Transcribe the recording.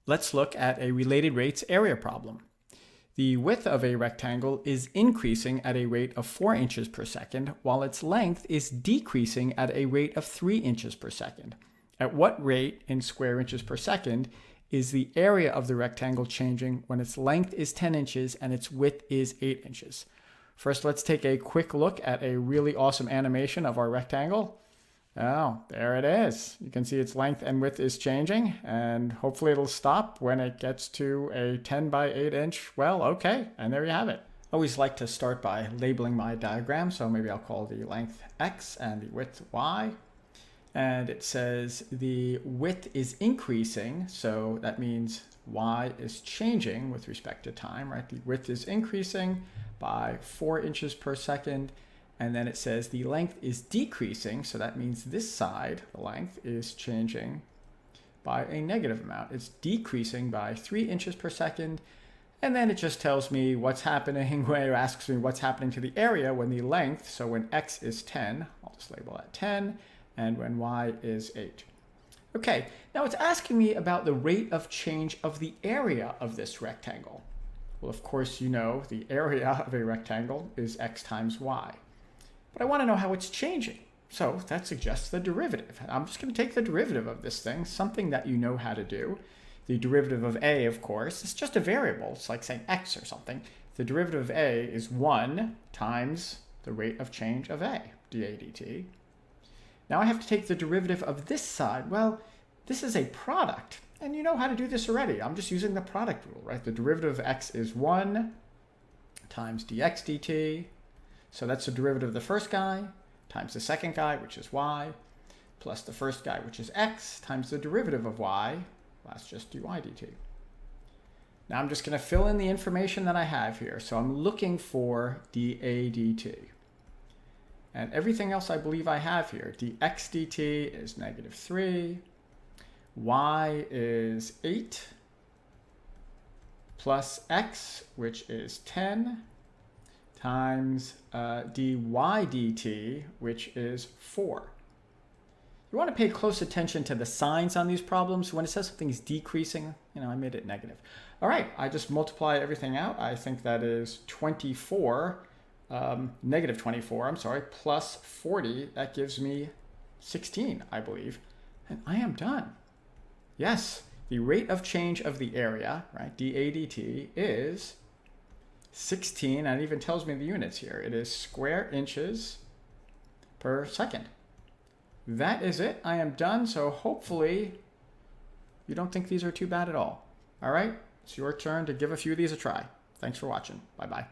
Let's look at a related rates area problem. The width of a rectangle is increasing at a rate of 4 inches per second, while its length is decreasing at a rate of 3 inches per second. At what rate in square inches per second is the area of the rectangle changing when its length is 10 inches and its width is 8 inches? First, let's take a quick look at a really awesome animation of our rectangle. Oh, there it is. You can see its length and width is changing, and hopefully it'll stop when it gets to a 10 by 8 inch. Well, okay, and there you have it. I always like to start by labeling my diagram, so maybe I'll call the length X and the width Y. And it says the width is increasing, so that means Y is changing with respect to time, right? The width is increasing by 4 inches per second. And then it says the length is decreasing, so that means this side, the length, is changing by a negative amount. It's decreasing by 3 inches per second. And then it just tells me what's happening when it asks me what's happening to the area when the length, so when X is 10, I'll just label that 10, and when Y is 8. Okay, now it's asking me about the rate of change of the area of this rectangle. Well, of course, you know the area of a rectangle is X times Y. But I want to know how it's changing. So that suggests the derivative. I'm just going to take the derivative of this thing, something that you know how to do. The derivative of a, of course, is just a variable. It's like saying x or something. The derivative of a is 1 times the rate of change of a, dA dt. Now I have to take the derivative of this side. Well, this is a product, and you know how to do this already. I'm just using the product rule, right? The derivative of x is 1 times dx dt. So that's the derivative of the first guy times the second guy, which is y, plus the first guy, which is x, times the derivative of y. That's just dy dt. Now I'm just going to fill in the information that I have here. So I'm looking for dA dt. And everything else I believe I have here. dx dt is -3. Y is 8 plus x, which is 10. Times dy dt, which is 4. You want to pay close attention to the signs on these problems. When it says something is decreasing, I made it negative. All right, I just multiply everything out. I think that is 24, negative 24, I'm sorry, plus 40. That gives me 16, I believe. And I am done. Yes, the rate of change of the area, right, dA dt, is 16, and it even tells me the units here. It is square inches per second. That is it. I am done, so hopefully you don't think these are too bad at all. All right, it's your turn to give a few of these a try. Thanks for watching. Bye-bye.